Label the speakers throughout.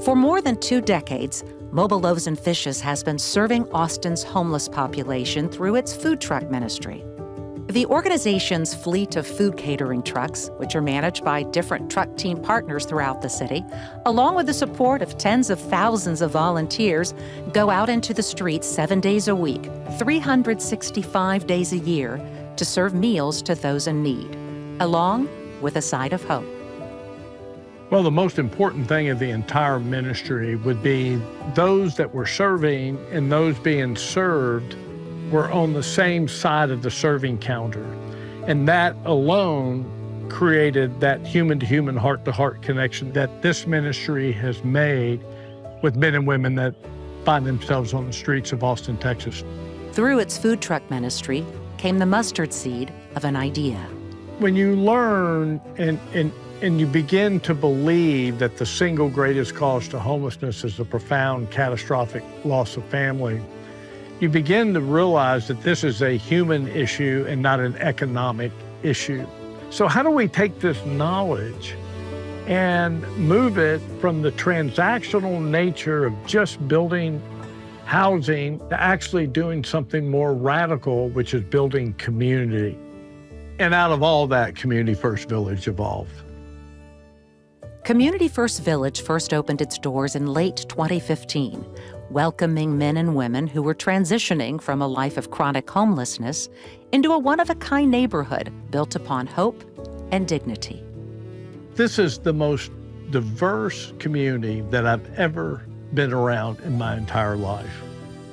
Speaker 1: For more than 2 decades, Mobile Loaves and Fishes has been serving Austin's homeless population through its food truck ministry. The organization's fleet of food catering trucks, which are managed by different truck team partners throughout the city, along with the support of tens of thousands of volunteers, go out into the streets 7 days a week, 365 days a year, to serve meals to those in need, along with a side of hope.
Speaker 2: Well, the most important thing of the entire ministry would be those that were serving and those being served were on the same side of the serving counter. And that alone created that human-to-human, heart-to-heart connection that this ministry has made with men and women that find themselves on the streets of Austin, Texas.
Speaker 1: Through its food truck ministry came the mustard seed of an idea.
Speaker 2: When you learn and you begin to believe that the single greatest cause to homelessness is the profound, catastrophic loss of family, you begin to realize that this is a human issue and not an economic issue. So how do we take this knowledge and move it from the transactional nature of just building housing to actually doing something more radical, which is building community? And out of all that, Community First Village evolved.
Speaker 1: Community First Village first opened its doors in late 2015, welcoming men and women who were transitioning from a life of chronic homelessness into a one-of-a-kind neighborhood built upon hope and dignity.
Speaker 2: This is the most diverse community that I've ever been around in my entire life.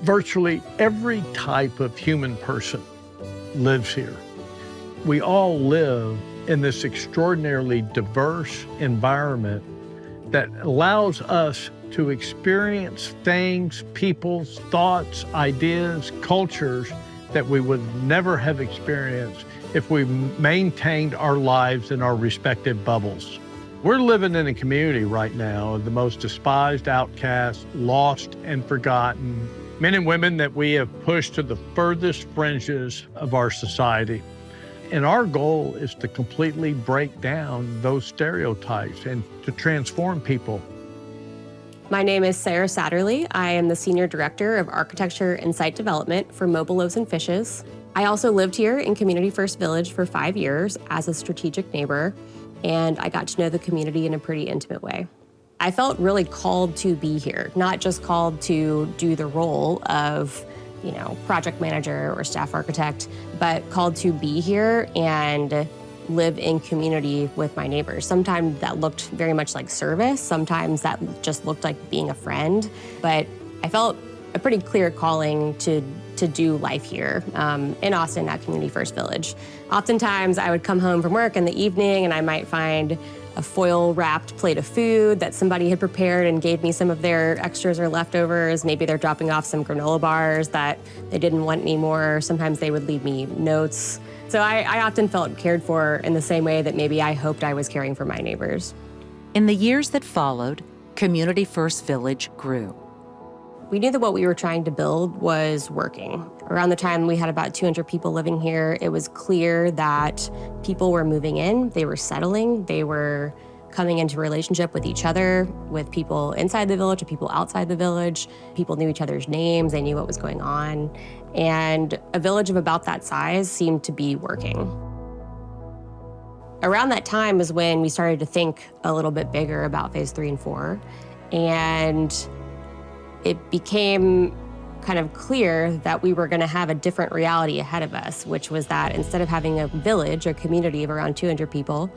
Speaker 2: Virtually every type of human person lives here. We all live in this extraordinarily diverse environment that allows us to experience things, people's thoughts, ideas, cultures that we would never have experienced if we maintained our lives in our respective bubbles. We're living in a community right now of the most despised, outcast, lost, and forgotten men and women that we have pushed to the furthest fringes of our society. And our goal is to completely break down those stereotypes and to transform people.
Speaker 3: My name is Sarah Satterley. I am the Senior Director of Architecture and Site Development for Mobile Loaves and Fishes. I also lived here in Community First Village for 5 years as a strategic neighbor, and I got to know the community in a pretty intimate way. I felt really called to be here, not just called to do the role of, project manager or staff architect, but called to be here and live in community with my neighbors. Sometimes that looked very much like service. Sometimes that just looked like being a friend. But I felt a pretty clear calling to do life here in Austin at Community First Village. Oftentimes I would come home from work in the evening and I might find a foil-wrapped plate of food that somebody had prepared and gave me some of their extras or leftovers. Maybe they're dropping off some granola bars that they didn't want anymore. Sometimes they would leave me notes. So I often felt cared for in the same way that maybe I hoped I was caring for my neighbors.
Speaker 1: In the years that followed, Community First Village grew.
Speaker 3: We knew that what we were trying to build was working. Around the time we had about 200 people living here, it was clear that people were moving in, they were settling, they were coming into relationship with each other, with people inside the village, with people outside the village. People knew each other's names, they knew what was going on. And a village of about that size seemed to be working. Around that time is when we started to think a little bit bigger about phase 3 and 4. And it became kind of clear that we were going to have a different reality ahead of us, which was that instead of having a village, a community of around 200 people,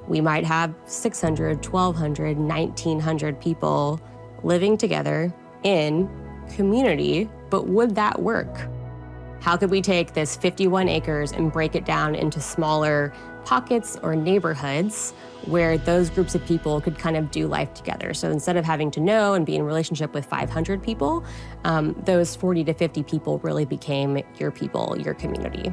Speaker 3: we might have 600, 1,200, 1,900 people living together in community. But would that work? How could we take this 51 acres and break it down into smaller pockets or neighborhoods where those groups of people could kind of do life together? So instead of having to know and be in relationship with 500 people, those 40 to 50 people really became your people, your community.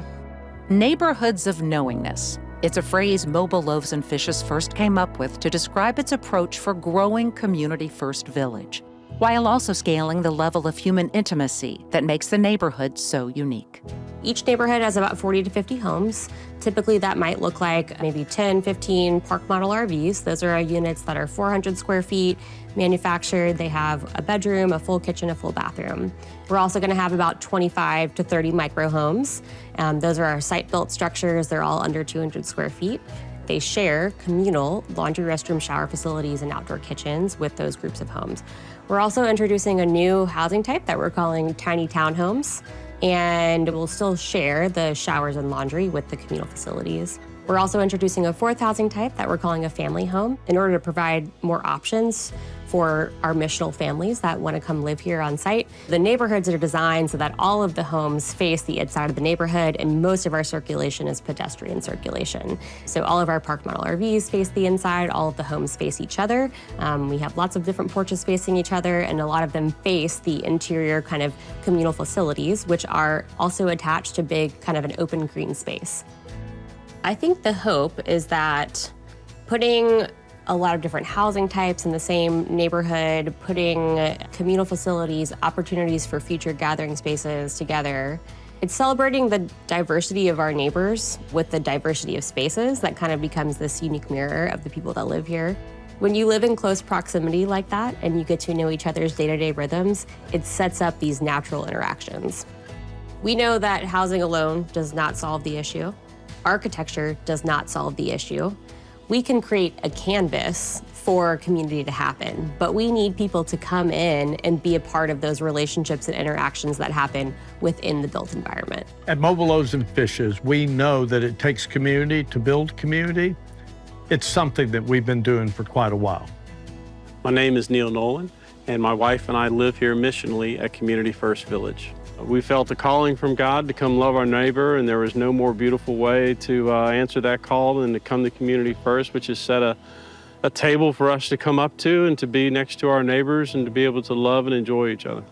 Speaker 1: Neighborhoods of Knowingness. It's a phrase Mobile Loaves and Fishes first came up with to describe its approach for growing Community First Village. while also scaling the level of human intimacy that makes the neighborhood so unique.
Speaker 3: Each neighborhood has about 40 to 50 homes. Typically, that might look like maybe 10, 15 park model RVs. Those are units that are 400 square feet, manufactured. They have a bedroom, a full kitchen, a full bathroom. We're also going to have about 25 to 30 micro homes. Those are our site-built structures. They're all under 200 square feet. They share communal laundry, restroom, shower facilities, and outdoor kitchens with those groups of homes. We're also introducing a new housing type that we're calling tiny townhomes, and we'll still share the showers and laundry with the communal facilities. We're also introducing a fourth housing type that we're calling a family home in order to provide more options for our missional families that want to come live here on site. The neighborhoods are designed so that all of the homes face the inside of the neighborhood, and most of our circulation is pedestrian circulation. So all of our park model RVs face the inside, all of the homes face each other. We have lots of different porches facing each other, and a lot of them face the interior kind of communal facilities, which are also attached to big kind of an open green space. I think the hope is that putting a lot of different housing types in the same neighborhood, putting communal facilities, opportunities for future gathering spaces together. It's celebrating the diversity of our neighbors with the diversity of spaces that kind of becomes this unique mirror of the people that live here. When you live in close proximity like that and you get to know each other's day-to-day rhythms, it sets up these natural interactions. We know that housing alone does not solve the issue. Architecture does not solve the issue. We can create a canvas for community to happen, but we need people to come in and be a part of those relationships and interactions that happen within the built environment.
Speaker 2: At Mobile Loaves and Fishes, we know that it takes community to build community. It's something that we've been doing for quite a while.
Speaker 4: My name is Neil Nolan, and my wife and I live here missionally at Community First Village. We felt a calling from God to come love our neighbor, and there was no more beautiful way to answer that call than to come to Community First, which has set a table for us to come up to and to be next to our neighbors and to be able to love and enjoy each other.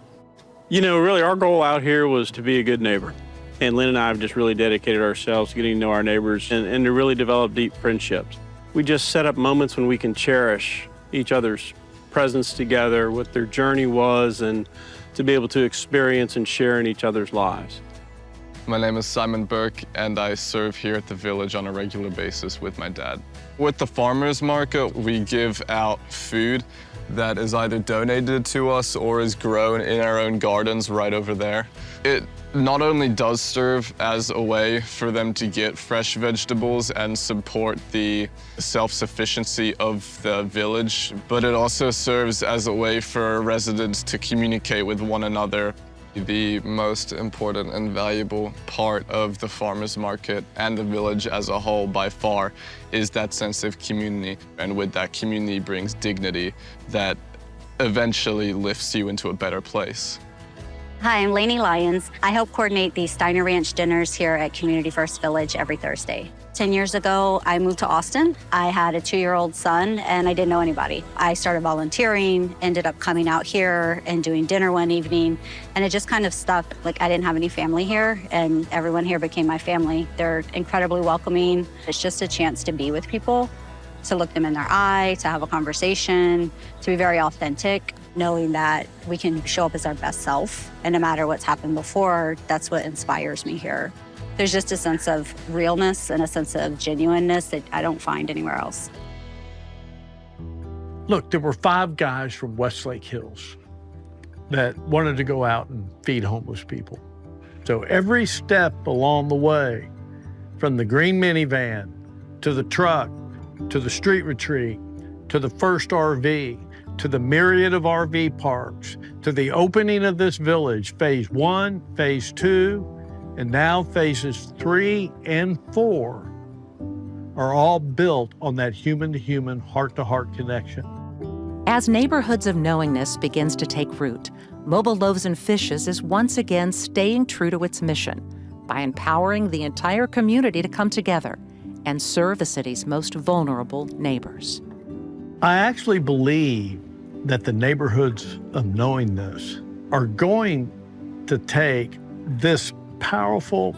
Speaker 4: You know, really our goal out here was to be a good neighbor. And Lynn and I have just really dedicated ourselves to getting to know our neighbors and to really develop deep friendships. We just set up moments when we can cherish each other's presence together, what their journey was, and to be able to experience and share in each other's lives.
Speaker 5: My name is Simon Burke, and I serve here at the village on a regular basis with my dad. With the farmers market, we give out food that is either donated to us or is grown in our own gardens right over there. It not only does serve as a way for them to get fresh vegetables and support the self-sufficiency of the village, but it also serves as a way for residents to communicate with one another. The most important and valuable part of the farmers market and the village as a whole by far is that sense of community. And with that community brings dignity that eventually lifts you into a better place.
Speaker 6: Hi, I'm Lainey Lyons. I help coordinate the Steiner Ranch dinners here at Community First Village every Thursday. 10 years ago, I moved to Austin. I had a 2-year-old son and I didn't know anybody. I started volunteering, ended up coming out here and doing dinner one evening, and it just kind of stuck. Like, I didn't have any family here and everyone here became my family. They're incredibly welcoming. It's just a chance to be with people, to look them in their eye, to have a conversation, to be very authentic, knowing that we can show up as our best self. And no matter what's happened before, that's what inspires me here. There's just a sense of realness and a sense of genuineness that I don't find anywhere else.
Speaker 2: Look, there were 5 guys from Westlake Hills that wanted to go out and feed homeless people. So every step along the way, from the green minivan to the truck, to the street retreat, to the first RV, to the myriad of RV parks, to the opening of this village, phase 1, phase 2, and now phases 3 and 4 are all built on that human-to-human, heart-to-heart connection.
Speaker 1: As Neighborhoods of Knowingness begins to take root, Mobile Loaves and Fishes is once again staying true to its mission by empowering the entire community to come together and serve the city's most vulnerable neighbors.
Speaker 2: I actually believe that the Neighborhoods of Knowingness are going to take this powerful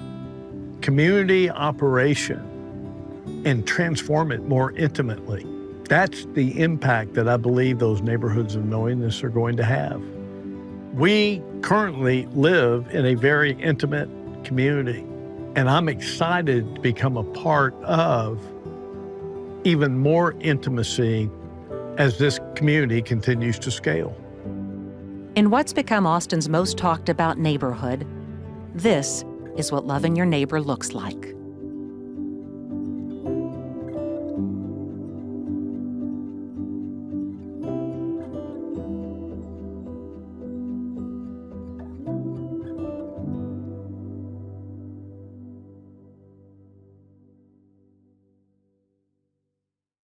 Speaker 2: community operation and transform it more intimately. That's the impact that I believe those neighborhoods of knowingness are going to have. We currently live in a very intimate community, and I'm excited to become a part of even more intimacy as this community continues to scale.
Speaker 1: In what's become Austin's most talked about neighborhood, this is what loving your neighbor looks like.